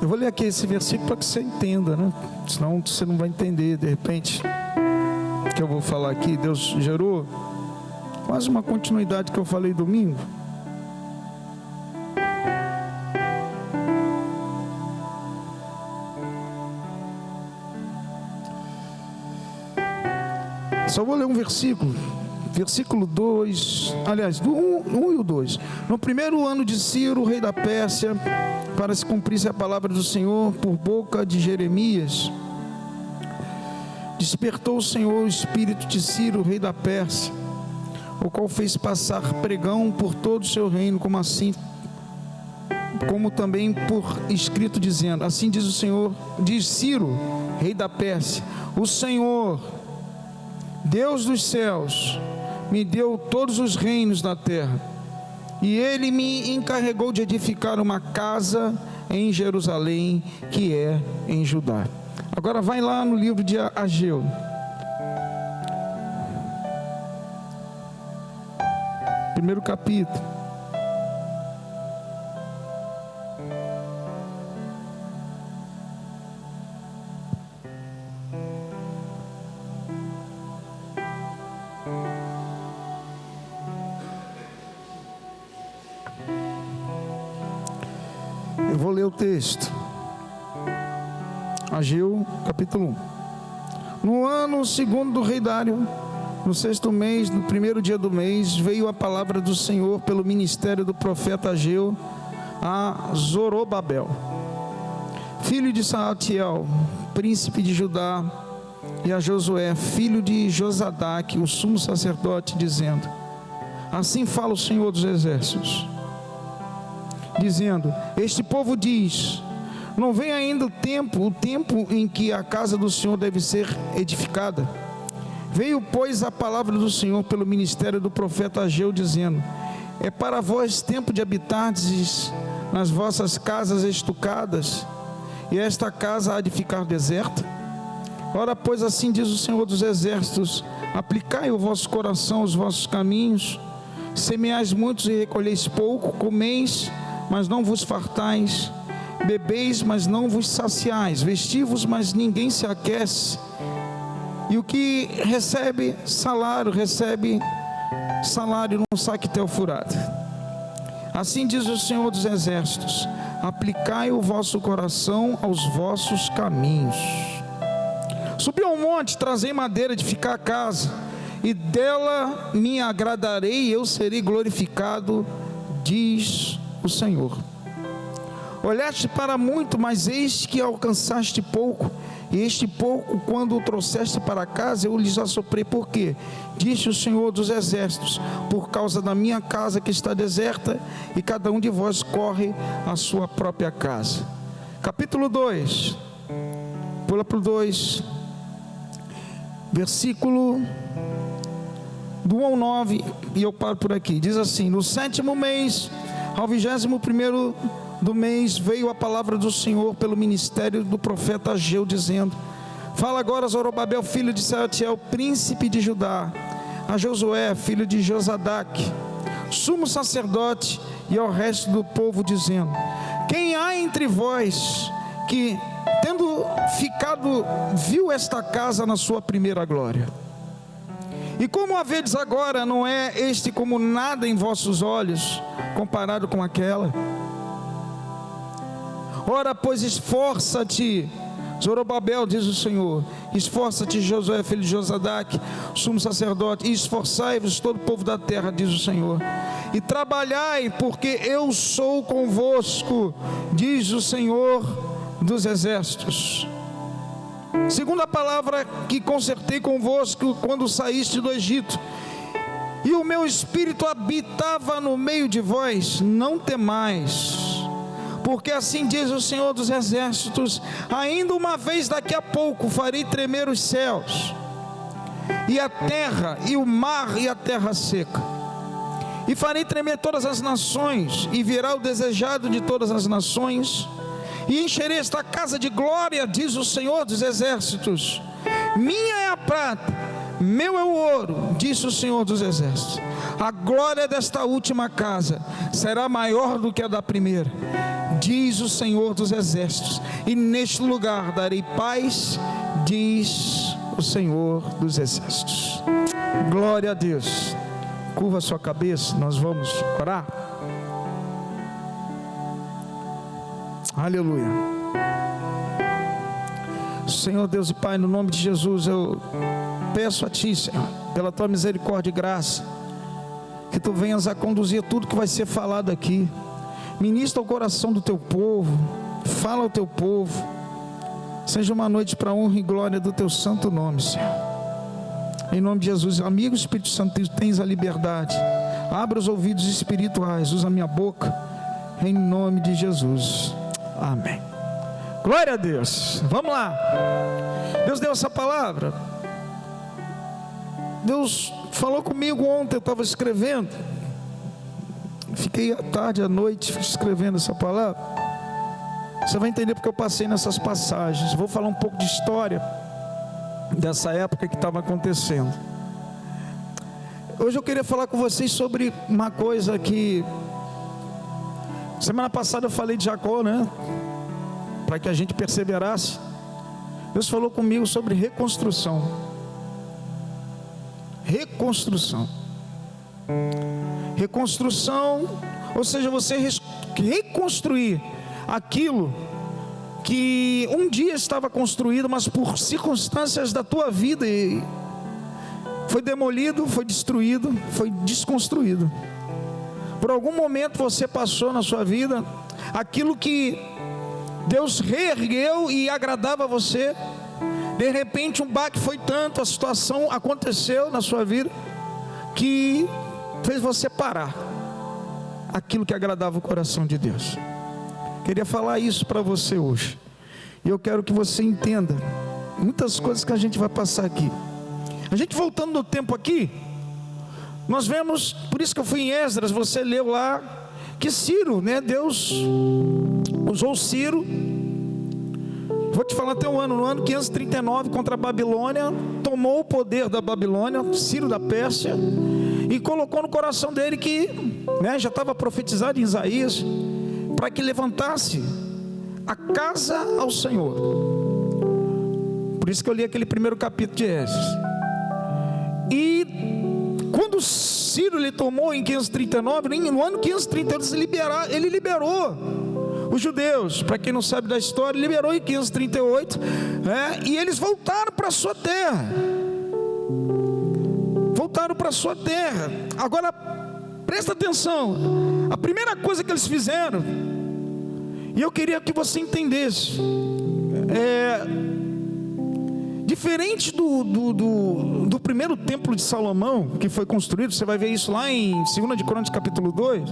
Eu vou ler aqui esse versículo para que você entenda, né? Senão você não vai entender de repente o que eu vou falar aqui. Deus gerou quase uma continuidade que eu falei domingo. Só vou ler um versículo. Versículo 2, aliás, do 1 e o 2. No primeiro ano de Ciro, rei da Pérsia, para se cumprisse a palavra do Senhor por boca de Jeremias, despertou o Senhor o espírito de Ciro, rei da Pérsia, o qual fez passar pregão por todo o seu reino, como também por escrito, dizendo: assim diz o Senhor, diz Ciro, rei da Pérsia, o Senhor, Deus dos céus, me deu todos os reinos da terra, e ele me encarregou de edificar uma casa em Jerusalém, que é em Judá. Agora vai lá no livro de Ageu, primeiro capítulo. Eu vou ler o texto. Ageu, capítulo 1. No ano segundo do rei Dário, no 6º mês, no primeiro dia do mês, veio a palavra do Senhor pelo ministério do profeta Ageu a Zorobabel, filho de Salatiel, príncipe de Judá, e a Josué, filho de Josadaque, o sumo sacerdote, dizendo: assim fala o Senhor dos exércitos, dizendo: este povo diz, não vem ainda o tempo em que a casa do Senhor deve ser edificada. Veio, pois, a palavra do Senhor pelo ministério do profeta Ageu, dizendo: é para vós tempo de habitardes nas vossas casas estucadas, e esta casa há de ficar deserta? Ora, pois, assim diz o Senhor dos exércitos: aplicai o vosso coração aos vossos caminhos, semeais muitos e recolheis pouco, comeis, mas não vos fartais, bebeis, mas não vos saciais, vestivos, mas ninguém se aquece, e o que recebe salário num saquetel furado. Assim diz o Senhor dos exércitos: aplicai o vosso coração aos vossos caminhos. Subi ao monte, trazei madeira de edificar a casa, e dela me agradarei, e eu serei glorificado, diz o Senhor. Olhaste para muito, mas eis que alcançaste pouco, e este pouco, quando o trouxeste para casa, eu lhes assoprei. Por quê? Disse o Senhor dos exércitos: por causa da minha casa que está deserta, e cada um de vós corre à sua própria casa. Capítulo 2, pula para o 2, versículo do 1 ao 9, e eu paro por aqui. Diz assim: no 7º mês, ao 21º do mês, veio a palavra do Senhor pelo ministério do profeta Ageu, dizendo: fala agora a Zorobabel, filho de Salatiel, príncipe de Judá, a Josué, filho de Josadaque, sumo sacerdote, e ao resto do povo, dizendo: quem há entre vós que, tendo ficado, viu esta casa na sua primeira glória? E como a vedes agora, não é este como nada em vossos olhos, comparado com aquela? Ora, pois, esforça-te, Zorobabel, diz o Senhor, esforça-te, Josué, filho de Josadaque, sumo sacerdote, e esforçai-vos todo o povo da terra, diz o Senhor, e trabalhai, porque eu sou convosco, diz o Senhor dos exércitos. Segundo a palavra que concertei convosco quando saíste do Egito, e o meu espírito habitava no meio de vós, não temais, porque assim diz o Senhor dos exércitos: ainda uma vez, daqui a pouco, farei tremer os céus, e a terra, e o mar, e a terra seca, e farei tremer todas as nações, e virá o desejado de todas as nações, e encherei esta casa de glória, diz o Senhor dos exércitos. Minha é a prata, meu é o ouro, disse o Senhor dos exércitos. A glória desta última casa será maior do que a da primeira, diz o Senhor dos Exércitos, e neste lugar darei paz, diz o Senhor dos Exércitos. Glória a Deus. Curva a sua cabeça, nós vamos orar. Aleluia. Senhor Deus e Pai, no nome de Jesus, eu peço a Ti, Senhor, pela Tua misericórdia e graça, que Tu venhas a conduzir tudo que vai ser falado aqui. Ministra o coração do Teu povo, fala ao Teu povo. Seja uma noite para a honra e glória do Teu santo nome, Senhor. Em nome de Jesus, amigo Espírito Santo, tens a liberdade. Abra os ouvidos espirituais, usa a minha boca, em nome de Jesus. Amém. Glória a Deus. Vamos lá. Deus deu essa palavra. Deus falou comigo ontem, eu estava escrevendo. Fiquei à tarde, à noite, escrevendo essa palavra. Você vai entender porque eu passei nessas passagens. Vou falar um pouco de história dessa época que estava acontecendo. Hoje eu queria falar com vocês sobre uma coisa que semana passada eu falei de Jacó, né? Para que a gente perseverasse. Deus falou comigo sobre reconstrução. Reconstrução. Reconstrução, ou seja, você reconstruir aquilo que um dia estava construído, mas por circunstâncias da tua vida foi demolido, foi destruído, foi desconstruído. Por algum momento você passou na sua vida aquilo que Deus reergueu e agradava a você. De repente um baque foi tanto, a situação aconteceu na sua vida que fez você parar aquilo que agradava o coração de Deus. Queria falar isso para você hoje. E eu quero que você entenda muitas coisas que a gente vai passar aqui. A gente voltando no tempo aqui, nós vemos, por isso que eu fui em Esdras, você leu lá, que Ciro, né, Deus usou Ciro. Vou te falar até o ano, no ano 539, contra a Babilônia, tomou o poder da Babilônia, Ciro da Pérsia, e colocou no coração dele que, né, já estava profetizado em Isaías, para que levantasse a casa ao Senhor. Por isso que eu li aquele primeiro capítulo de Esdras. E quando Ciro lhe tomou em 539, no ano 530 ele liberou os judeus. Para quem não sabe da história, liberou em 538, e eles voltaram para a sua terra. Voltaram para a sua terra. Agora presta atenção, a primeira coisa que eles fizeram, e eu queria que você entendesse, diferente do primeiro templo de Salomão, que foi construído, você vai ver isso lá em 2 de Crônicas capítulo 2,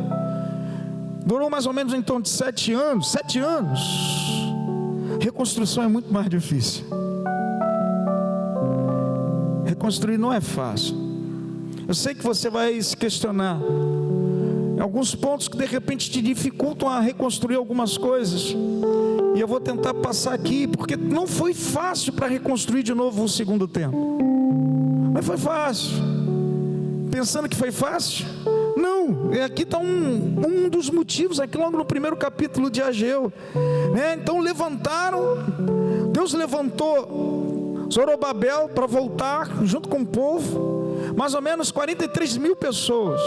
durou mais ou menos em torno de 7 anos, reconstrução é muito mais difícil, reconstruir não é fácil. Eu sei que você vai se questionar, alguns pontos que de repente te dificultam a reconstruir algumas coisas, e eu vou tentar passar aqui, porque não foi fácil para reconstruir de novo o segundo templo. Mas foi fácil. Pensando que foi fácil? Não, aqui está um dos motivos, aqui logo no primeiro capítulo de Ageu, né? Então Deus levantou Zorobabel para voltar junto com o povo, mais ou menos 43 mil pessoas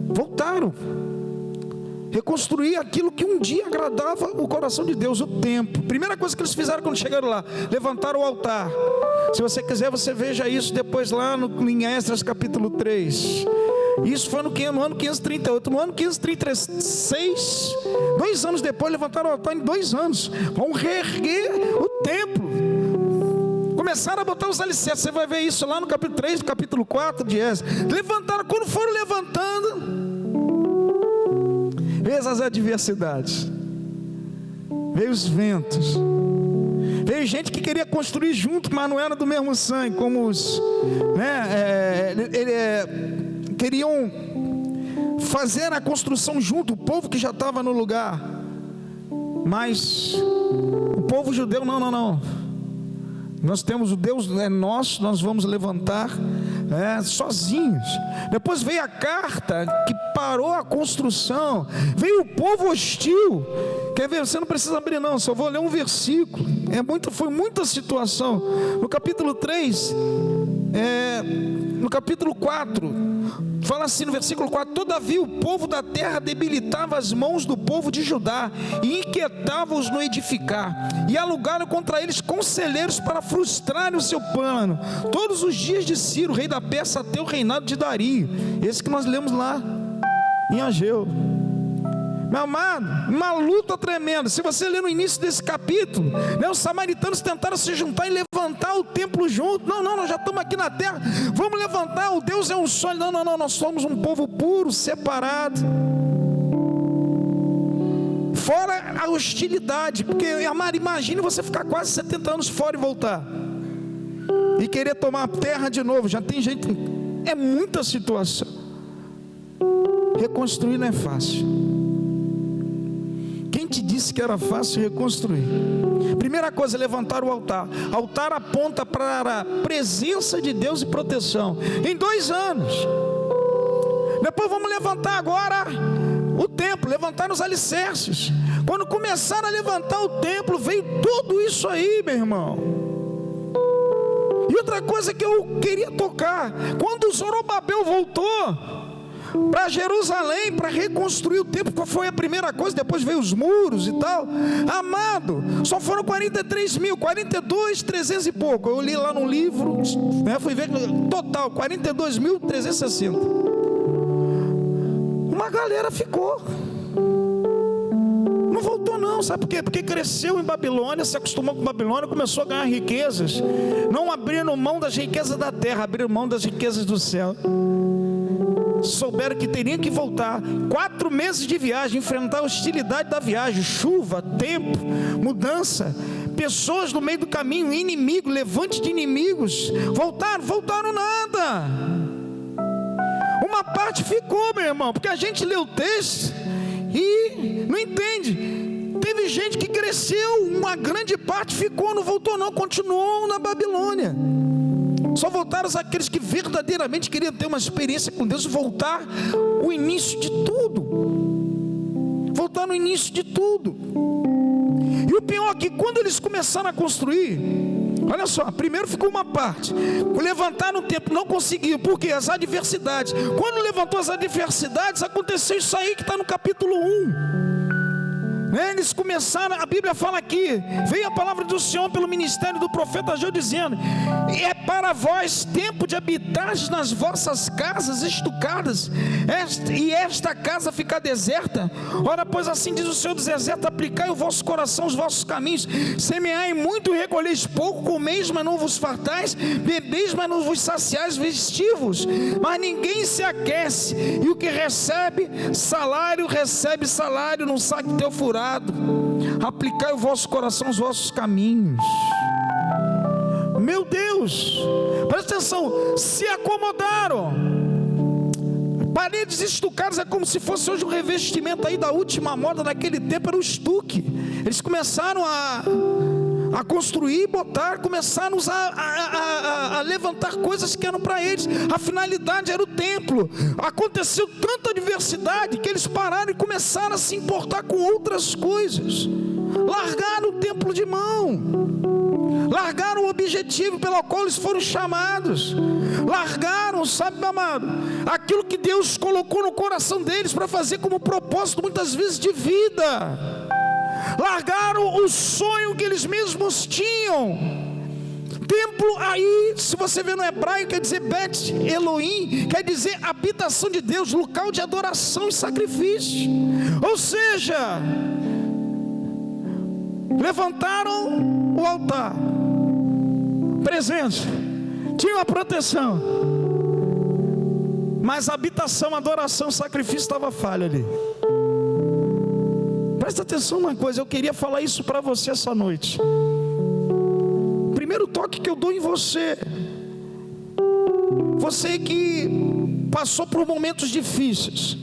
voltaram, reconstruir aquilo que um dia agradava o coração de Deus, o templo. Primeira coisa que eles fizeram quando chegaram lá, levantaram o altar. Se você quiser, você veja isso depois lá em Esdras capítulo 3. Isso foi no ano 538. No ano 536, 2 anos depois, levantaram o altar em 2 anos. Vão reerguer o templo. Começaram a botar os alicerces. Você vai ver isso lá no capítulo 3, no capítulo 4 de Esdras. Levantaram, quando foram levantando, veio as adversidades, veio os ventos, veio gente que queria construir junto, mas não era do mesmo sangue, como os, queriam fazer a construção junto, o povo que já estava no lugar, mas o povo judeu, não, nós temos o Deus, nós vamos levantar sozinhos. Depois veio a carta que parou a construção, veio o povo hostil. Quer ver? Você não precisa abrir não, só vou ler um versículo. Foi muita situação. No capítulo 3, no capítulo 4, fala assim no versículo 4: todavia o povo da terra debilitava as mãos do povo de Judá e inquietava-os no edificar, e alugaram contra eles conselheiros para frustrarem o seu plano, todos os dias de Ciro, rei da Pérsia, até o reinado de Dario. Esse que nós lemos lá em Ageu. Meu amado, uma luta tremenda. Se você ler no início desse capítulo, os samaritanos tentaram se juntar e levantar o templo junto. Não, nós já estamos aqui na terra, vamos levantar, o Deus é um sonho. Não, nós somos um povo puro, separado. Fora a hostilidade, porque, amado, imagine você ficar quase 70 anos fora e voltar e querer tomar a terra de novo. Já tem gente, é muita situação. Reconstruir não é fácil. Quem te disse que era fácil reconstruir? Primeira coisa, levantar o altar. Altar aponta para a presença de Deus e proteção. Em 2 anos. Depois vamos levantar agora o templo, levantar os alicerces. Quando começaram a levantar o templo, veio tudo isso aí, meu irmão. E outra coisa que eu queria tocar: quando Zorobabel voltou para Jerusalém, para reconstruir o templo, qual foi a primeira coisa? Depois veio os muros e tal. Amado, só foram 43 mil, 42.300 e pouco. Eu li lá no livro, fui ver, total, 42.360. Uma galera ficou, não voltou não. Sabe por quê? Porque cresceu em Babilônia, se acostumou com Babilônia, começou a ganhar riquezas. Não abriram mão das riquezas da terra, abriram mão das riquezas do céu. Souberam que teriam que voltar. 4 meses de viagem, enfrentar a hostilidade da viagem, chuva, tempo, mudança, pessoas no meio do caminho, inimigo, levante de inimigos. Voltaram nada. Uma parte ficou, meu irmão, porque a gente lê o texto e não entende. Teve gente que cresceu, uma grande parte ficou, não voltou não, continuou na Babilônia. Só voltaram aqueles que verdadeiramente queriam ter uma experiência com Deus, voltar o início de tudo. Voltar no início de tudo. E o pior é que quando eles começaram a construir, olha só, primeiro ficou uma parte, levantaram o templo, não conseguiu, porque as adversidades. Quando levantou as adversidades, aconteceu isso aí que está no capítulo 1. Eles começaram, a Bíblia fala aqui, veio a palavra do Senhor pelo ministério do profeta Ageu dizendo: é para vós tempo de habitar nas vossas casas estucadas, e esta casa ficar deserta. Ora, pois assim diz o Senhor dos Exércitos: aplicai o vosso coração os vossos caminhos, semeai muito e recolheis pouco, comeis mas não vos fartais, bebeis mas não vos saciais, vestivos mas ninguém se aquece, e o que recebe salário num saco teu furado. Aplicai o vosso coração aos vossos caminhos. Meu Deus, presta atenção, se acomodaram. Paredes estucadas é como se fosse hoje um revestimento aí da última moda naquele tempo, era o estuque. Eles começaram a construir, começaram a levantar coisas que eram para eles. A finalidade era o templo. Aconteceu tanta adversidade que eles pararam e começaram a se importar com outras coisas. Largaram o templo de mão, largaram o objetivo pelo qual eles foram chamados, largaram, sabe, meu amado, aquilo que Deus colocou no coração deles para fazer como propósito muitas vezes de vida. Largaram o sonho que eles mesmos tinham. Templo aí, se você vê no hebraico, quer dizer Bet Elohim, quer dizer habitação de Deus, local de adoração e sacrifício. Ou seja, levantaram o altar, presença, tinham a proteção, mas a habitação, adoração, sacrifício estava falha ali. Presta atenção numa coisa, eu queria falar isso para você essa noite. Primeiro toque que eu dou em você, você que passou por momentos difíceis,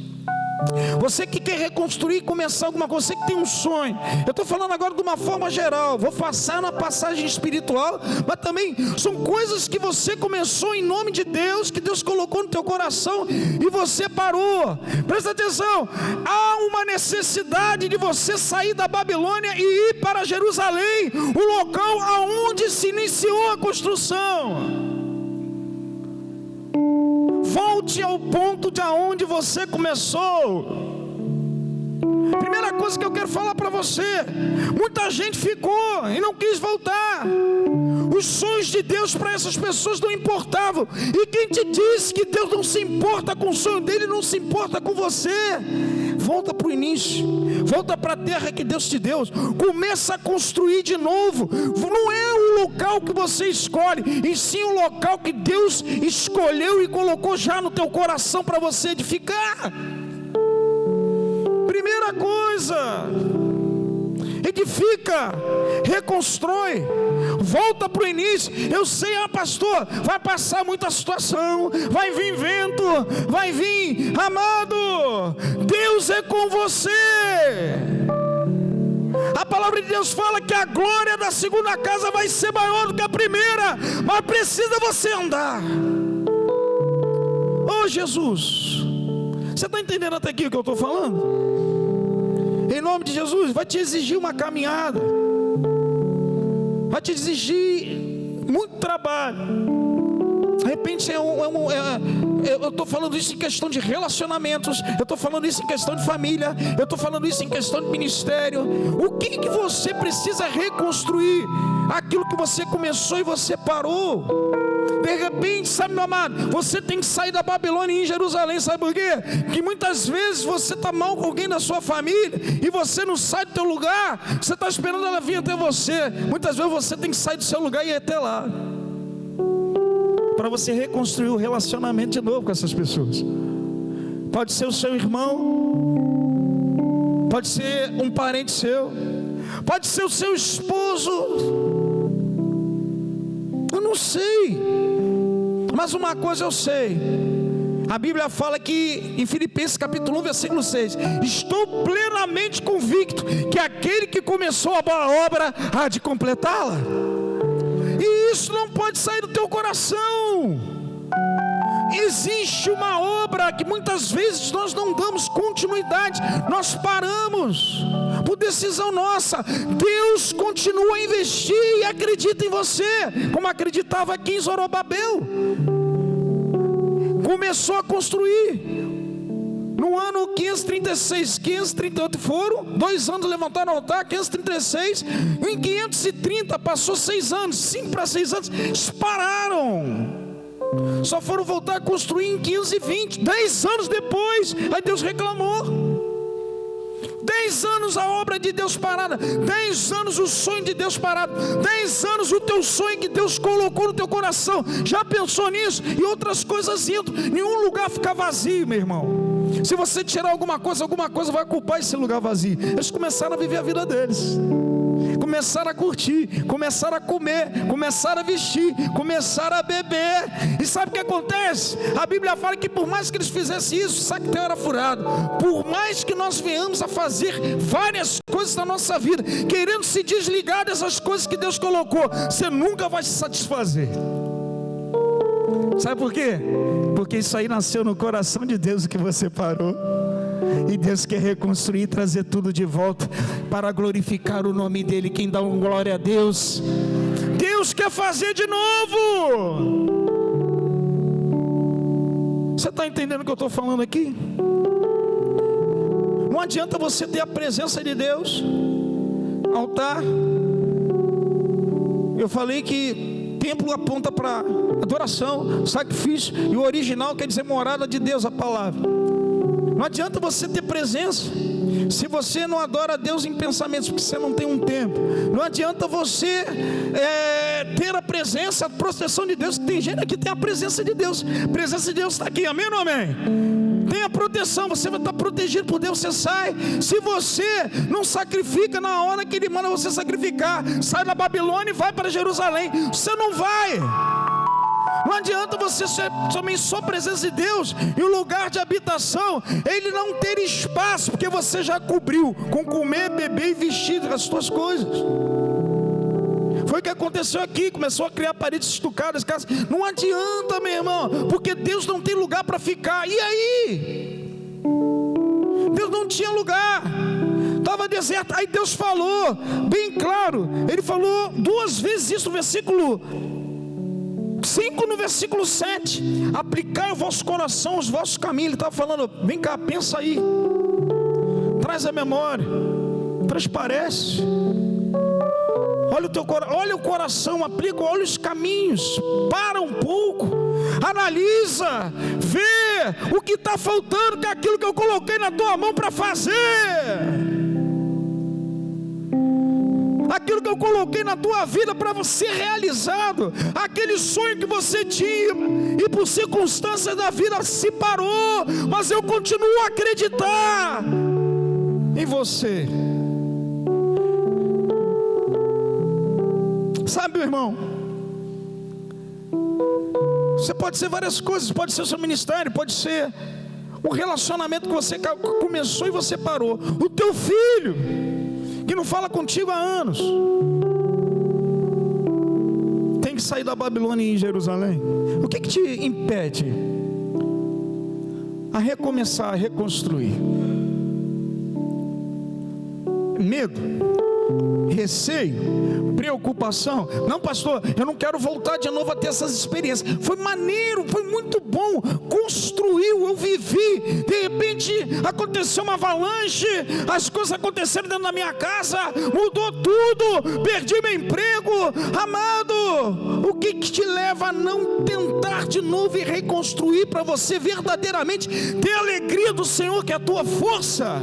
Você que quer reconstruir, começar alguma coisa, você que tem um sonho. Eu estou falando agora de uma forma geral. Vou passar na passagem espiritual, mas também são coisas que você começou em nome de Deus, que Deus colocou no teu coração e você parou. Presta atenção, há uma necessidade de você sair da Babilônia e ir para Jerusalém, o local aonde se iniciou a construção. Volte ao ponto de onde você começou. Primeira coisa que eu quero falar para você: muita gente ficou e não quis voltar. Os sonhos de Deus para essas pessoas não importavam. E quem te disse que Deus não se importa com o sonho dele, não se importa com você? Volta para o início, volta para a terra que Deus te deu, começa a construir de novo. Não é o local que você escolhe, e sim o local que Deus escolheu e colocou já no teu coração para você edificar. Primeira coisa, edifica, reconstrói, volta para o início. Eu sei, pastor, vai passar muita situação, vai vir vento, vai vir, amado, Deus é com você. A palavra de Deus fala que a glória da segunda casa vai ser maior do que a primeira, mas precisa você andar. Oh Jesus, você está entendendo até aqui o que eu estou falando? Em nome de Jesus, vai te exigir uma caminhada, vai te exigir muito trabalho. De repente eu estou falando isso em questão de relacionamentos, eu estou falando isso em questão de família, eu estou falando isso em questão de ministério. O que você precisa reconstruir? Aquilo que você começou e você parou. De repente, sabe, meu amado, você tem que sair da Babilônia e ir em Jerusalém. Sabe por quê? Porque muitas vezes você está mal com alguém da sua família e você não sai do teu lugar. Você está esperando ela vir até você. Muitas vezes você tem que sair do seu lugar e ir até lá, para você reconstruir o relacionamento de novo com essas pessoas. Pode ser o seu irmão, pode ser um parente seu, pode ser o seu esposo. Eu não sei, mas uma coisa eu sei. A Bíblia fala que em Filipenses capítulo 1 versículo 6: estou plenamente convicto que aquele que começou a boa obra há de completá-la. E isso não pode sair do teu coração. Existe uma obra que muitas vezes nós não damos continuidade, nós paramos por decisão nossa. Deus continua a investir e acredita em você, como acreditava aqui em Zorobabel. Começou a construir. No ano 536, 538 foram 2 anos, levantaram o altar. 536, em 530 passou 6 anos, 5 para 6 anos, eles pararam. Só foram voltar a construir em 520, 10 anos depois. Aí Deus reclamou. 10 anos a obra de Deus parada, 10 anos o sonho de Deus parado, 10 anos o teu sonho que Deus colocou no teu coração. Já pensou nisso? E outras coisas indo, nenhum lugar fica vazio, meu irmão. Se você tirar alguma coisa vai ocupar esse lugar vazio. Eles começaram a viver a vida deles, começaram a curtir, começaram a comer, começaram a vestir, começaram a beber. E sabe o que acontece? A Bíblia fala que por mais que eles fizessem isso, o saquetel era furado. Por mais que nós venhamos a fazer várias coisas na nossa vida, querendo se desligar dessas coisas que Deus colocou, você nunca vai se satisfazer. Sabe por quê? Porque isso aí nasceu no coração de Deus, o que você parou. E Deus quer reconstruir, trazer tudo de volta para glorificar o nome dEle. Quem dá uma glória a Deus, Deus quer fazer de novo. Você está entendendo o que eu estou falando aqui? Não adianta você ter a presença de Deus, altar. Eu falei que templo aponta para adoração, sacrifício, e o original quer dizer morada de Deus, a palavra. Não adianta você ter presença se você não adora a Deus em pensamentos, porque você não tem um tempo. Não adianta você ter a presença, a proteção de Deus. Tem gente aqui que tem a presença de Deus. A presença de Deus está aqui, amém ou amém? Tem a proteção, você vai estar protegido por Deus. Você sai. Se você não sacrifica na hora que Ele manda você sacrificar, sai da Babilônia e vai para Jerusalém, você não vai. Não adianta você ser somente só presença de Deus e o lugar de habitação, ele não ter espaço, porque você já cobriu com comer, beber e vestir as suas coisas. Foi o que aconteceu aqui, começou a criar paredes estucadas, casas. Não adianta, meu irmão, porque Deus não tem lugar para ficar. E aí? Deus não tinha lugar, estava deserto. Aí Deus falou, bem claro, Ele falou 2 vezes isso no versículo 5, no versículo 7. Aplicai o vosso coração, os vossos caminhos. Ele estava falando, vem cá, pensa aí, traz a memória, transparece. Olha o coração, aplica, olha os caminhos, para um pouco, analisa, vê o que está faltando, que é aquilo que eu coloquei na tua mão para fazer, aquilo que eu coloquei na tua vida para ser realizado, aquele sonho que você tinha e por circunstâncias da vida se parou, mas eu continuo a acreditar em você. Sabe, meu irmão, você pode ser várias coisas, pode ser o seu ministério, pode ser o relacionamento que você começou e você parou, o teu filho, que não fala contigo há anos, tem que sair da Babilônia e ir em Jerusalém. O que te impede a recomeçar, a reconstruir? Medo? Receio? Preocupação? Não, pastor, eu não quero voltar de novo a ter essas experiências. Foi maneiro, foi muito bom, construiu, eu vivi. De repente aconteceu uma avalanche, as coisas aconteceram dentro da minha casa, mudou tudo, perdi meu emprego. Amado, o que te leva a não tentar de novo e reconstruir para você verdadeiramente ter a alegria do Senhor, que é a tua força?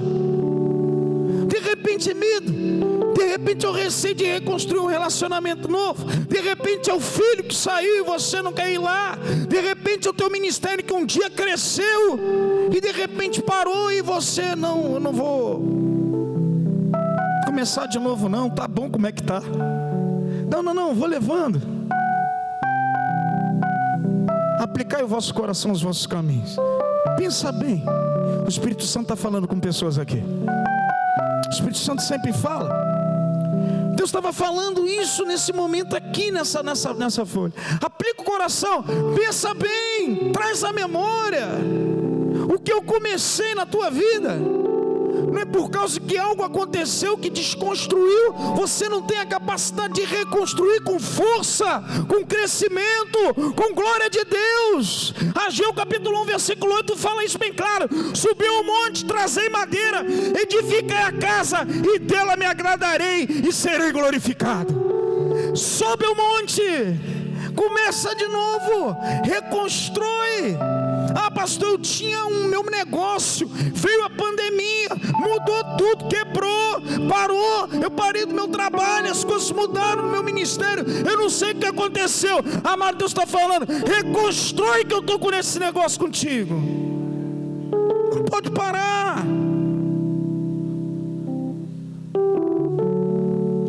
De repente é medo, de repente é o receio de reconstruir um relacionamento novo, de repente é o filho que saiu e você não quer ir lá, de repente é o teu ministério que um dia cresceu e de repente parou e você não, eu não vou começar de novo não, tá bom como é que tá, não, vou levando. Aplicai o vosso coração aos vossos caminhos. Pensa bem, o Espírito Santo está falando com pessoas aqui. O Espírito Santo sempre fala. Deus estava falando isso nesse momento aqui, nessa folha. Aplica o coração, pensa bem, traz a memória o que eu comecei na tua vida. Não é por causa que algo aconteceu que desconstruiu, você não tem a capacidade de reconstruir com força, com crescimento, com glória de Deus. Ageu capítulo 1 versículo 8 fala isso bem claro: subiu ao monte, trazei madeira, edificai a casa e dela me agradarei e serei glorificado. Sobe ao monte, começa de novo, reconstrói. Ah, pastor, eu tinha meu negócio, veio a pandemia, mudou tudo, quebrou, parou, eu parei do meu trabalho, as coisas mudaram no meu ministério, eu não sei o que aconteceu. Amado, Deus está falando, reconstrói que eu estou com esse negócio contigo. Não pode parar,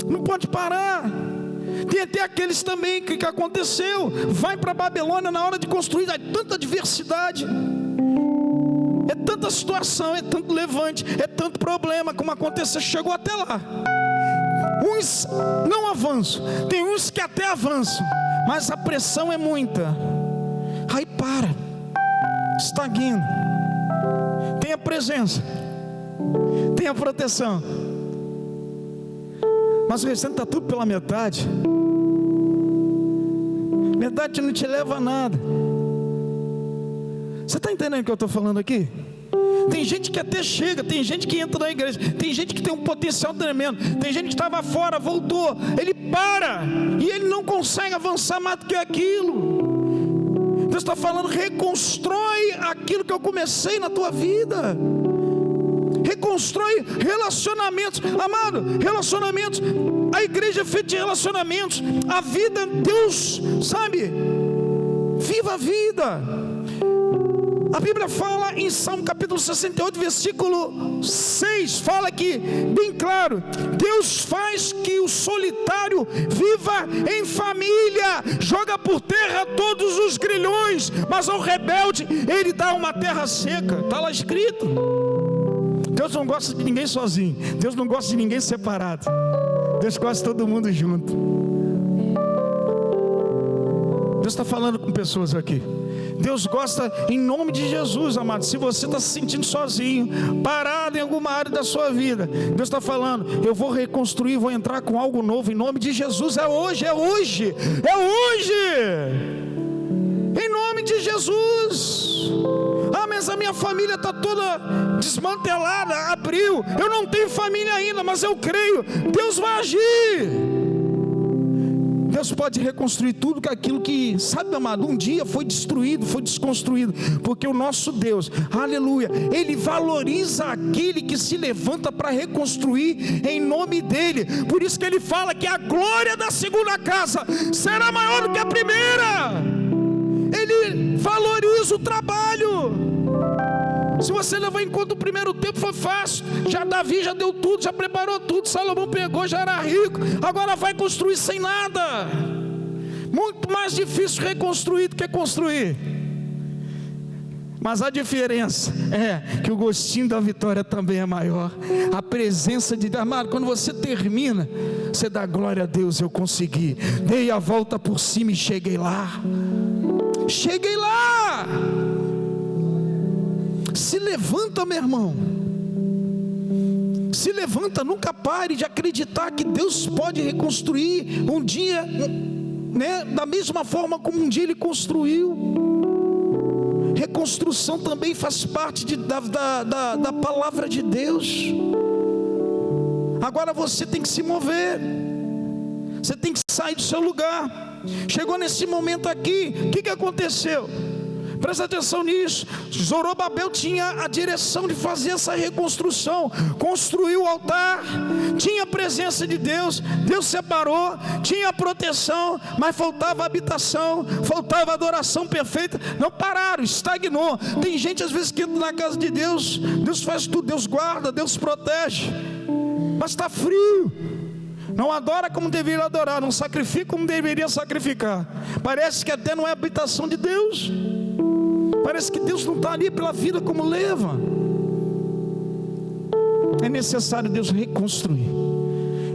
não pode parar. Tem até aqueles também que aconteceu, vai para a Babilônia na hora de construir, é tanta diversidade, é tanta situação, é tanto levante, é tanto problema, como aconteceu, chegou até lá. Uns não avançam, tem uns que até avançam, mas a pressão é muita, aí para, estagna. Tem a presença, tem a proteção, mas o restante está tudo pela metade. Metade não te leva a nada. Você está entendendo o que eu estou falando aqui? Tem gente que até chega, tem gente que entra na igreja, tem gente que tem um potencial tremendo, tem gente que estava fora, voltou, ele para e ele não consegue avançar mais do que aquilo. Deus está falando, reconstrói aquilo que eu comecei na tua vida. Reconstrói relacionamentos. Amado, relacionamentos. A igreja é feita de relacionamentos. A vida, Deus, sabe? Viva a vida. A Bíblia fala em Salmo capítulo 68, versículo 6, fala que, bem claro, Deus faz que o solitário contrário, viva em família, joga por terra todos os grilhões, mas ao rebelde ele dá uma terra seca. Está lá escrito. Deus não gosta de ninguém sozinho, Deus não gosta de ninguém separado, Deus gosta de todo mundo junto. Deus está falando com pessoas aqui. Deus gosta, em nome de Jesus, amado. Se você está se sentindo sozinho, parado em alguma área da sua vida, Deus está falando: eu vou reconstruir, vou entrar com algo novo, em nome de Jesus. É hoje, é hoje, é hoje, em nome de Jesus. Ah, mas a minha família está toda desmantelada. Abriu, eu não tenho família ainda, mas eu creio, Deus vai agir. Deus pode reconstruir tudo aquilo que, sabe, amado, um dia foi destruído, foi desconstruído, porque o nosso Deus, aleluia, Ele valoriza aquele que se levanta para reconstruir em nome dEle. Por isso que Ele fala que a glória da segunda casa será maior do que a primeira. Ele valoriza o trabalho. Se você levar em conta o primeiro tempo, foi fácil. Já Davi já deu tudo, já preparou tudo. Salomão pegou, já era rico. Agora vai construir sem nada. Muito mais difícil reconstruir do que construir. Mas a diferença é que o gostinho da vitória também é maior. A presença de Deus, amado, quando você termina, você dá glória a Deus, eu consegui. Dei a volta por cima e cheguei lá. Cheguei lá. Se levanta, meu irmão. Se levanta, nunca pare de acreditar que Deus pode reconstruir um dia, né, da mesma forma como um dia Ele construiu. Reconstrução também faz parte da palavra de Deus. Agora você tem que se mover. Você tem que sair do seu lugar. Chegou nesse momento aqui, o que aconteceu? Presta atenção nisso. Zorobabel tinha a direção de fazer essa reconstrução. Construiu o altar, tinha a presença de Deus, Deus separou, tinha a proteção, mas faltava habitação, faltava adoração perfeita. Não pararam, estagnou. Tem gente às vezes que entra na casa de Deus, Deus faz tudo, Deus guarda, Deus protege, mas está frio. Não adora como deveria adorar, não sacrifica como deveria sacrificar. Parece que até não é habitação de Deus. Parece que Deus não está ali pela vida como leva. É necessário Deus reconstruir.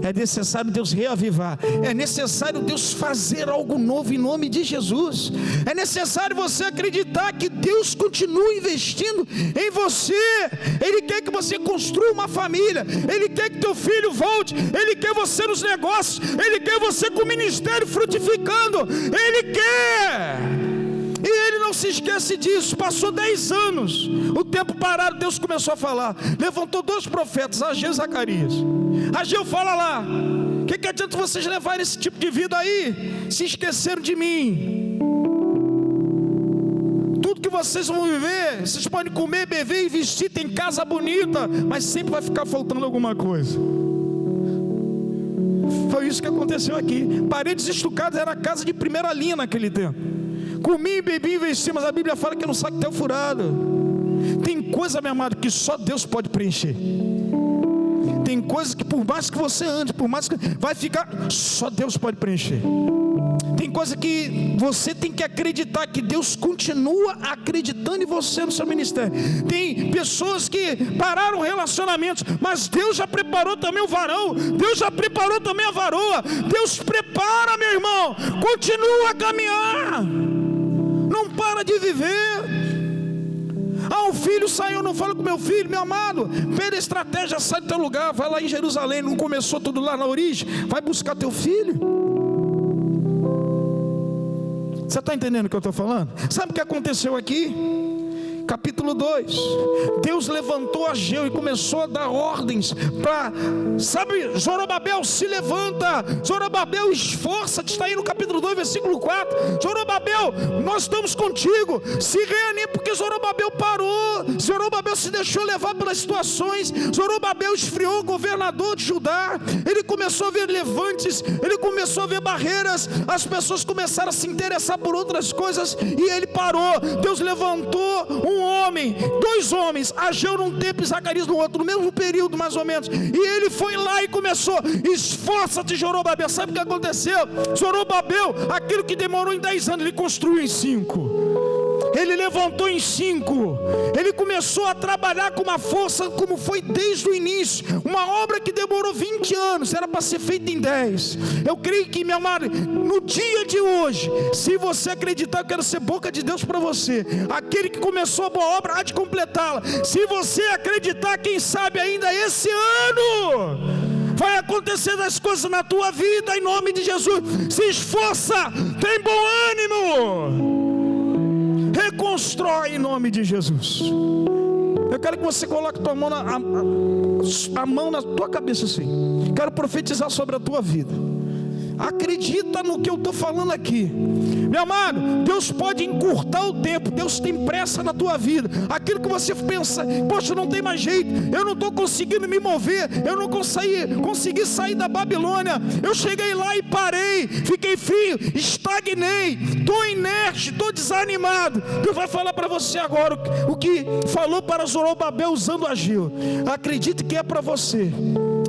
É necessário Deus reavivar. É necessário Deus fazer algo novo em nome de Jesus. É necessário você acreditar que Deus continua investindo em você. Ele quer que você construa uma família. Ele quer que teu filho volte. Ele quer você nos negócios. Ele quer você com o ministério frutificando. Ele quer. E Ele não se esquece disso. Passou 10 anos, o tempo parado, Deus começou a falar. Levantou 2 profetas, Ageu e Zacarias. Ageu fala lá: que adianta vocês levarem esse tipo de vida aí? Se esqueceram de mim. Tudo que vocês vão viver, vocês podem comer, beber e vestir, tem casa bonita, mas sempre vai ficar faltando alguma coisa. Foi isso que aconteceu aqui. Paredes estucadas, era a casa de primeira linha naquele tempo. Comi, bebi e vesti, mas a Bíblia fala que não sabe que tem furado. Tem coisa, meu amado, que só Deus pode preencher. Tem coisas que por mais que você ande, por mais que vai ficar, só Deus pode preencher. Tem coisa que você tem que acreditar que Deus continua acreditando em você no seu ministério. Tem pessoas que pararam relacionamentos, mas Deus já preparou também o varão. Deus já preparou também a varoa. Deus prepara, meu irmão. Continua a caminhar. Não para de viver. Ah, o filho saiu, não fala com meu filho, meu amado. Pela estratégia, sai do teu lugar, vai lá em Jerusalém. Não começou tudo lá na origem? Vai buscar teu filho. Você está entendendo o que eu estou falando? Sabe o que aconteceu aqui? Capítulo 2, Deus levantou Ageu e começou a dar ordens para, sabe, Zorobabel, se levanta, Zorobabel, esforça-te, está aí no capítulo 2, versículo 4, Zorobabel, nós estamos contigo, se reanime, porque Zorobabel parou, Zorobabel se deixou levar pelas situações, Zorobabel esfriou o governador de Judá, ele começou a ver levantes, ele começou a ver barreiras, as pessoas começaram a se interessar por outras coisas, e ele parou. Deus levantou um dois homens, Ageu num tempo e Zacarias no outro, no mesmo período mais ou menos, e ele foi lá e começou: esforça-te, Zorobabel. Sabe o que aconteceu? Zorobabel, aquilo que demorou em 10 anos, ele construiu em 5. Ele levantou em 5. Ele começou a trabalhar com uma força como foi desde o início. Uma obra que demorou 20 anos, era para ser feita em 10. Eu creio que, meu amado, no dia de hoje, se você acreditar, eu quero ser boca de Deus para você. Aquele que começou a boa obra há de completá-la. Se você acreditar, quem sabe ainda esse ano vai acontecer as coisas na tua vida, em nome de Jesus. Se esforça, tem bom ânimo, reconstrói em nome de Jesus. Eu quero que você coloque a mão a mão na tua cabeça assim. Quero profetizar sobre a tua vida. Acredita no que eu estou falando aqui, meu amado. Deus pode encurtar o tempo. Deus tem pressa na tua vida. Aquilo que você pensa: poxa, não tem mais jeito, eu não estou conseguindo me mover, eu não consegui sair da Babilônia, eu cheguei lá e parei, fiquei frio, estagnei, estou inerte, estou desanimado. Deus vai falar para você agora o que falou para Zorobabel usando Ageu. Acredite que é para você,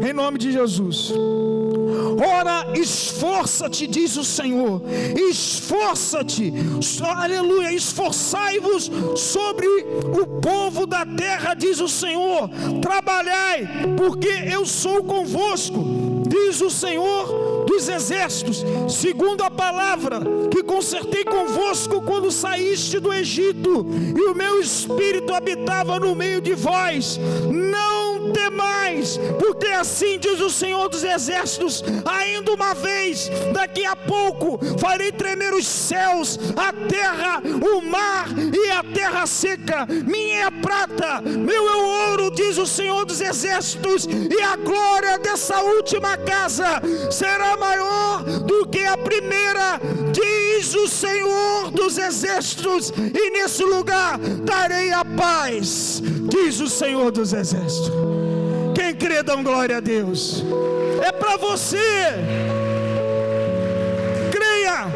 em nome de Jesus. Ora, esforça-te, diz o Senhor, esforça-te, aleluia, esforçai-vos sobre o povo da terra, diz o Senhor, trabalhai, porque eu sou convosco, diz o Senhor dos exércitos, segundo a palavra que concertei convosco quando saíste do Egito, e o meu espírito habitava no meio de vós. Não temais, porque assim diz o Senhor dos exércitos: ainda uma vez, daqui a pouco, farei tremer os céus, a terra, o mar e a terra seca. Minha é a prata, meu é o ouro, diz o Senhor dos exércitos, e a glória dessa última casa será maior do que a primeira, diz o Senhor dos exércitos, e nesse lugar darei a paz, diz o Senhor dos exércitos. Quem crê, dá glória a Deus. É para você. Creia.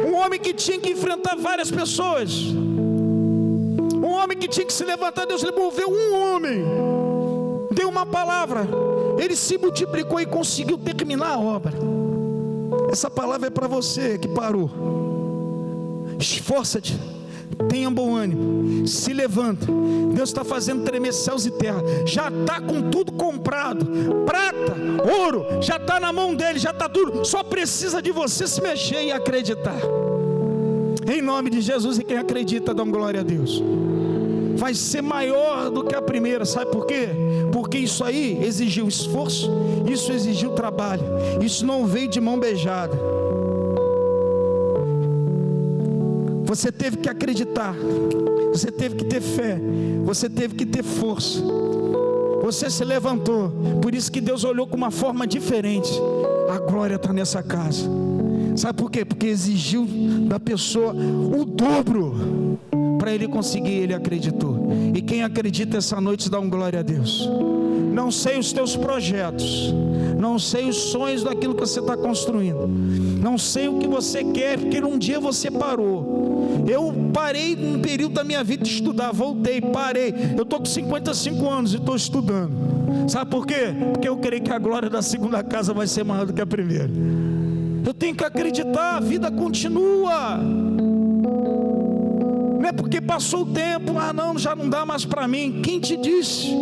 Um homem que tinha que enfrentar várias pessoas, um homem que tinha que se levantar, Deus moveu um homem, deu uma palavra, ele se multiplicou e conseguiu terminar a obra. Essa palavra é para você que parou. Esforça-te, tenha bom ânimo, se levanta. Deus está fazendo tremer céus e terra. Já está com tudo comprado, prata, ouro, já está na mão dele, já está tudo. Só precisa de você se mexer e acreditar. Em nome de Jesus. E quem acredita, dá glória a Deus. Vai ser maior do que a primeira. Sabe por quê? Porque isso aí exigiu esforço, isso exigiu trabalho, isso não veio de mão beijada. Você teve que acreditar, você teve que ter fé, você teve que ter força. Você se levantou. Por isso que Deus olhou com uma forma diferente. A glória está nessa casa. Sabe por quê? Porque exigiu da pessoa o dobro. Para ele conseguir, ele acreditou. E quem acredita essa noite, dá glória a Deus. Não sei os teus projetos, não sei os sonhos daquilo que você está construindo, não sei o que você quer, porque um dia você parou. Eu parei num período da minha vida de estudar, voltei, parei. Eu estou com 55 anos e estou estudando. Sabe por quê? Porque eu creio que a glória da segunda casa vai ser maior do que a primeira. Eu tenho que acreditar, a vida continua. Não é porque passou o tempo, não, já não dá mais para mim. Quem te disse?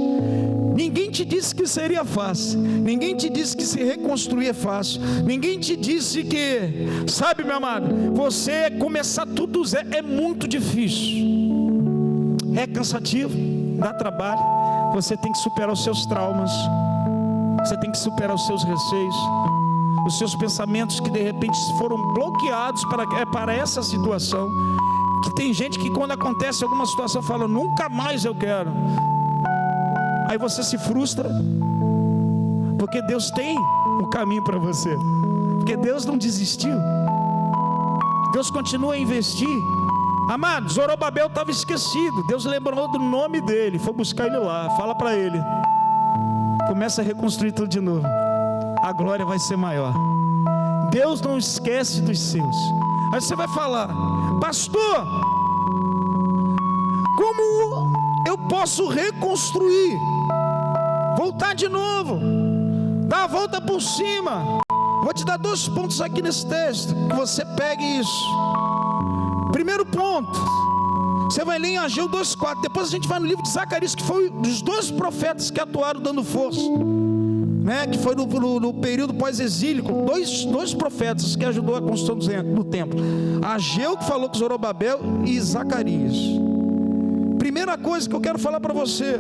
Ninguém te disse que seria fácil. Ninguém te disse que se reconstruir é fácil. Ninguém te disse que, sabe, meu amado, você começar tudo do zero é muito difícil. É cansativo, dá trabalho. Você tem que superar os seus traumas. Você tem que superar os seus receios, os seus pensamentos que de repente foram bloqueados para essa situação. Que tem gente que quando acontece alguma situação fala: nunca mais eu quero. Aí você se frustra, porque Deus tem um caminho para você, porque Deus não desistiu, Deus continua a investir. Amado, Zorobabel estava esquecido, Deus lembrou do nome dele, foi buscar ele lá. Fala para ele, começa a reconstruir tudo de novo, a glória vai ser maior. Deus não esquece dos seus. Aí você vai falar: pastor, Como eu posso reconstruir? Voltar de novo, dar a volta por cima. Vou te dar 2 pontos aqui nesse texto, que você pegue isso. Primeiro ponto, você vai ler em Ageu 2:4. Depois a gente vai no livro de Zacarias, que foi dos 2 profetas que atuaram dando força, né? Que foi no período pós-exílico. Dois profetas que ajudou a construção do templo: Ageu, que falou com Zorobabel, e Zacarias. Primeira coisa que eu quero falar para você: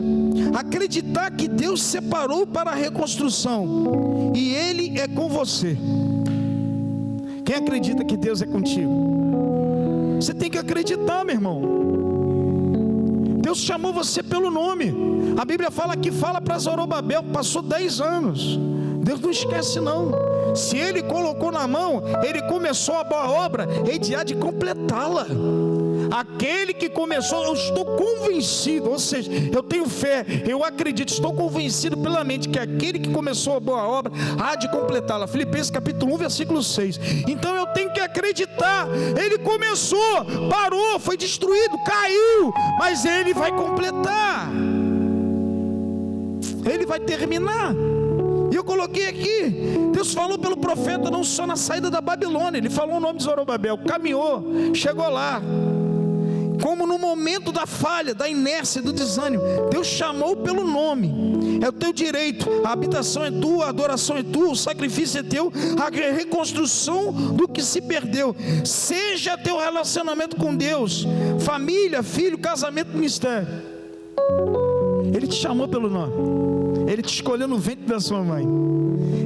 acreditar que Deus separou para a reconstrução, e Ele é com você. Quem acredita que Deus é contigo? Você tem que acreditar, meu irmão. Deus chamou você pelo nome. A Bíblia fala que fala para Zorobabel, passou 10 anos. Deus não esquece não. Se Ele colocou na mão, Ele começou a boa obra, Ele há de completá-la. Aquele que começou, eu estou convencido, ou seja, eu tenho fé, eu acredito, estou convencido plenamente que aquele que começou a boa obra há de completá-la. Filipenses capítulo 1, versículo 6. Então eu tenho que acreditar. Ele começou, parou, foi destruído, caiu, mas Ele vai completar, Ele vai terminar. E eu coloquei aqui, Deus falou pelo profeta não só na saída da Babilônia, Ele falou o nome de Zorobabel, caminhou, chegou lá. Como no momento da falha, da inércia, do desânimo, Deus chamou pelo nome. É o teu direito, a habitação é tua, a adoração é tua, o sacrifício é teu, a reconstrução do que se perdeu. Seja teu relacionamento com Deus, família, filho, casamento, ministério. Ele te chamou pelo nome, Ele te escolheu no ventre da sua mãe,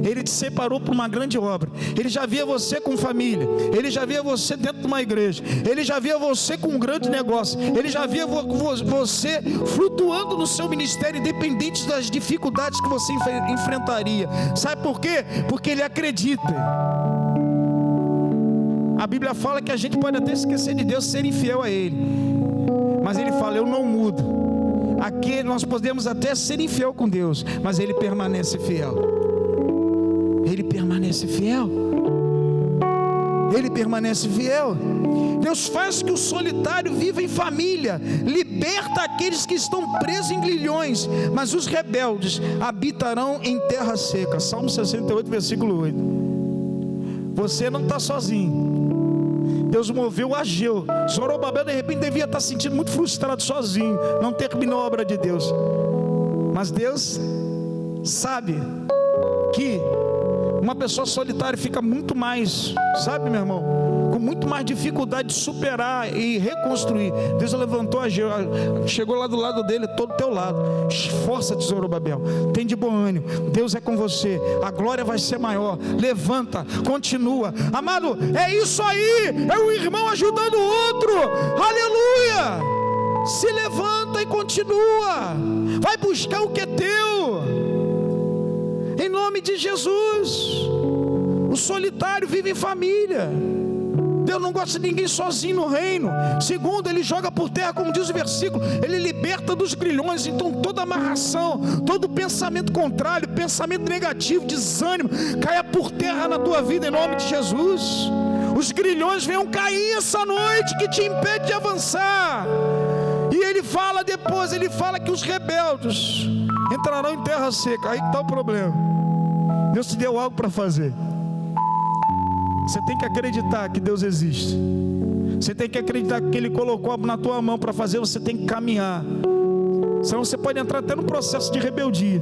Ele te separou para uma grande obra. Ele já via você com família, Ele já via você dentro de uma igreja, Ele já via você com um grande negócio, Ele já via você flutuando no seu ministério, independente das dificuldades que você enfrentaria. Sabe por quê? Porque Ele acredita. A Bíblia fala que a gente pode até esquecer de Deus, ser infiel a Ele, mas Ele fala: eu não mudo. Aqui nós podemos até ser infiel com Deus, mas Ele permanece fiel. Ele permanece fiel. Ele permanece fiel. Deus faz que o solitário viva em família, liberta aqueles que estão presos em grilhões, mas os rebeldes habitarão em terra seca. Salmo 68, versículo 8. Você não está sozinho. Deus moveu Ageu. Zorobabel de repente devia estar se sentindo muito frustrado sozinho, não terminou a obra de Deus. Mas Deus sabe que uma pessoa solitária fica muito mais, sabe, meu irmão, com muito mais dificuldade de superar e reconstruir. Deus levantou Ageu, chegou lá do lado dele, todo teu lado. Esforça-te, Zorobabel, tem de bom ânimo, Deus é com você, a glória vai ser maior. Levanta, continua. Amado, é isso aí, é um irmão ajudando o outro. Aleluia! Se levanta e continua, vai buscar o que é teu, em nome de Jesus. O solitário vive em família. Deus não gosta de ninguém sozinho no reino. Segundo, Ele joga por terra, como diz o versículo, Ele liberta dos grilhões. Então toda amarração, todo pensamento contrário, pensamento negativo, desânimo, caia por terra na tua vida, em nome de Jesus. Os grilhões venham cair essa noite que te impede de avançar. E Ele fala depois, Ele fala que os rebeldes entrarão em terra seca. Aí que está o problema. Deus te deu algo para fazer. Você tem que acreditar que Deus existe. Você tem que acreditar que Ele colocou na tua mão para fazer. Você tem que caminhar. Senão você pode entrar até no processo de rebeldia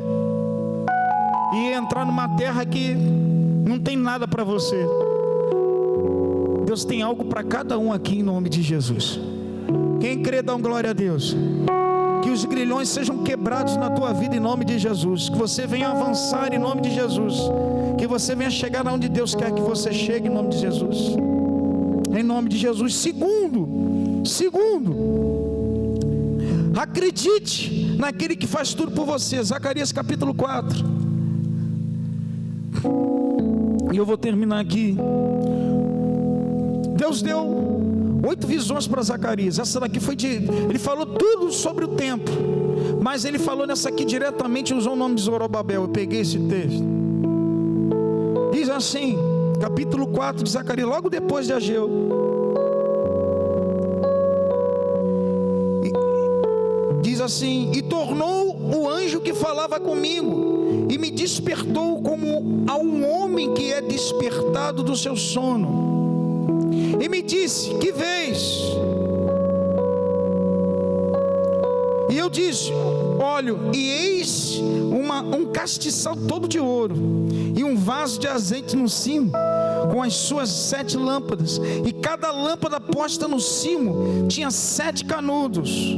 e entrar numa terra que não tem nada para você. Deus tem algo para cada um aqui, em nome de Jesus. Quem crê, dá glória a Deus. Que os grilhões sejam quebrados na tua vida, em nome de Jesus. Que você venha avançar, em nome de Jesus. Que você venha chegar onde Deus quer que você chegue, em nome de Jesus. Em nome de Jesus. Segundo, acredite naquele que faz tudo por você. Zacarias capítulo 4. E eu vou terminar aqui. Deus deu 8 visões para Zacarias. Essa daqui foi ele falou tudo sobre o templo, mas ele falou nessa aqui diretamente, usou o nome de Zorobabel. Eu peguei esse texto. Diz assim, capítulo 4 de Zacarias, logo depois de Ageu. diz assim: e tornou o anjo que falava comigo, e me despertou como a um homem que é despertado do seu sono, e me disse: que vês? E eu disse: olho, e eis um castiçal todo de ouro, e um vaso de azeite no cimo, com as suas 7 lâmpadas, e cada lâmpada posta no cimo tinha 7 canudos,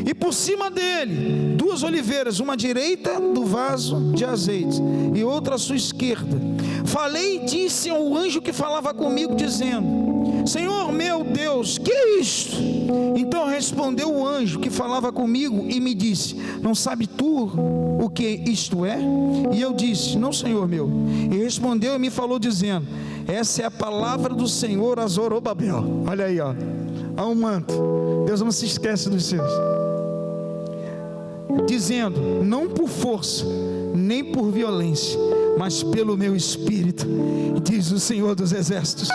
e por cima dele 2 oliveiras, uma à direita do vaso de azeite, e outra à sua esquerda. Falei e disse ao anjo que falava comigo, dizendo: Senhor meu Deus, que é isto? Então respondeu o anjo que falava comigo e me disse: não sabe tu o que isto é? E eu disse: não, Senhor meu. E respondeu e me falou dizendo: essa é a palavra do Senhor a Zorobabel. Olha aí, ó, há um manto. Deus não se esquece dos seus. Dizendo: não por força, nem por violência, mas pelo meu espírito, diz o Senhor dos exércitos.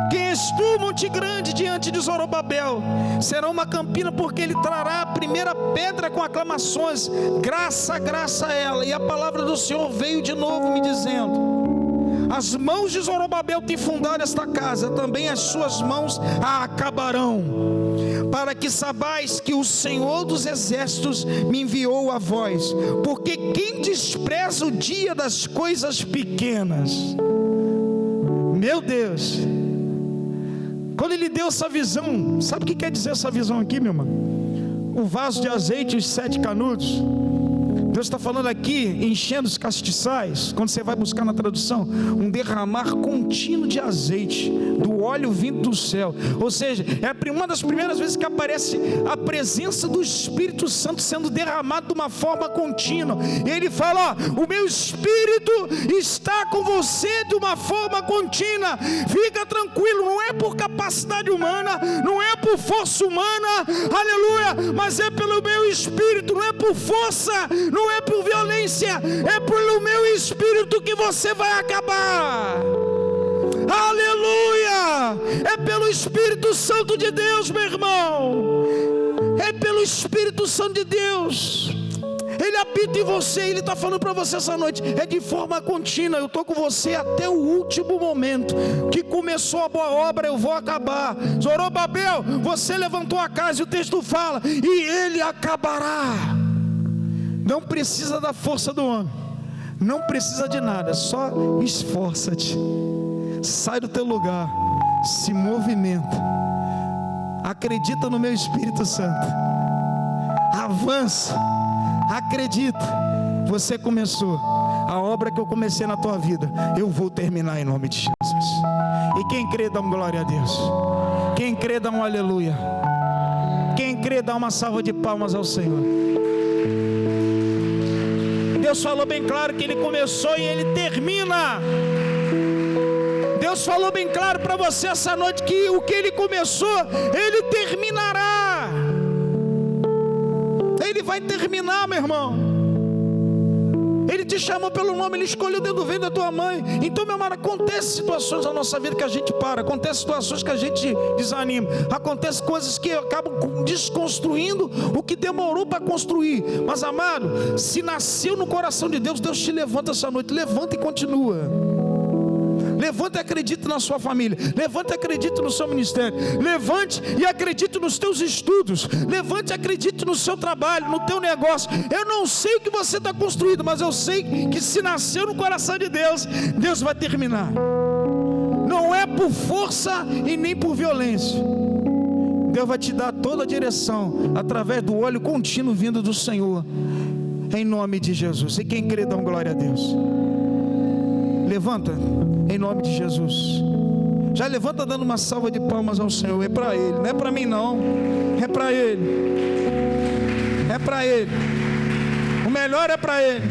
Quem és tu, monte grande, diante de Zorobabel? Será uma campina, porque ele trará a primeira pedra com aclamações. Graça, graça a ela. E a palavra do Senhor veio de novo me dizendo: as mãos de Zorobabel têm fundado esta casa, também as suas mãos a acabarão, para que sabais que o Senhor dos exércitos me enviou a vós. Porque quem despreza o dia das coisas pequenas, meu Deus, quando ele deu essa visão, sabe o que quer dizer essa visão aqui, meu irmão? O vaso de azeite e os 7 canudos. Deus está falando aqui, enchendo os castiçais. Quando você vai buscar na tradução, um derramar contínuo de azeite, do óleo vindo do céu. Ou seja, é uma das primeiras vezes que aparece a presença do Espírito Santo sendo derramado de uma forma contínua. E ele fala: ó, o meu Espírito está com você de uma forma contínua. Fica tranquilo, não é por capacidade humana, não é por força humana, aleluia, mas é pelo meu Espírito, não é por força, não é por violência, é pelo meu Espírito que você vai acabar. Aleluia! É pelo Espírito Santo de Deus, meu irmão. É pelo Espírito Santo de Deus. Ele habita em você. Ele está falando para você essa noite. É de forma contínua. Eu estou com você até o último momento. Que começou a boa obra, eu vou acabar. Zorobabel, você levantou a casa, e o texto fala: e ele acabará. Não precisa da força do homem, não precisa de nada, só esforça-te, sai do teu lugar, se movimenta, acredita no meu Espírito Santo, avança, acredita. Você começou a obra que eu comecei na tua vida, eu vou terminar em nome de Jesus. E quem crê, dá uma glória a Deus. Quem crê, dá um aleluia. Quem crê, dá uma salva de palmas ao Senhor. Deus falou bem claro que Ele começou e Ele termina. Deus falou bem claro para você essa noite que o que Ele começou, Ele terminará. Ele vai terminar, meu irmão. Ele te chamou pelo nome, Ele escolheu dentro do ventre da tua mãe. Então, meu amado, acontece situações na nossa vida que a gente para, acontece situações que a gente desanima, acontece coisas que acabam desconstruindo o que demorou para construir. Mas, amado, se nasceu no coração de Deus, Deus te levanta essa noite. Levanta e continua. Levante e acredite na sua família. Levante e acredite no seu ministério. Levante e acredite nos teus estudos. Levante e acredite no seu trabalho, no teu negócio. Eu não sei o que você está construindo, mas eu sei que se nasceu no coração de Deus, Deus vai terminar. Não é por força e nem por violência. Deus vai te dar toda a direção através do óleo contínuo vindo do Senhor, em nome de Jesus. E quem crê, dá uma glória a Deus. Levanta em nome de Jesus. Já levanta dando uma salva de palmas ao Senhor. É para Ele, não é para mim não. É para Ele. É para Ele. O melhor é para Ele.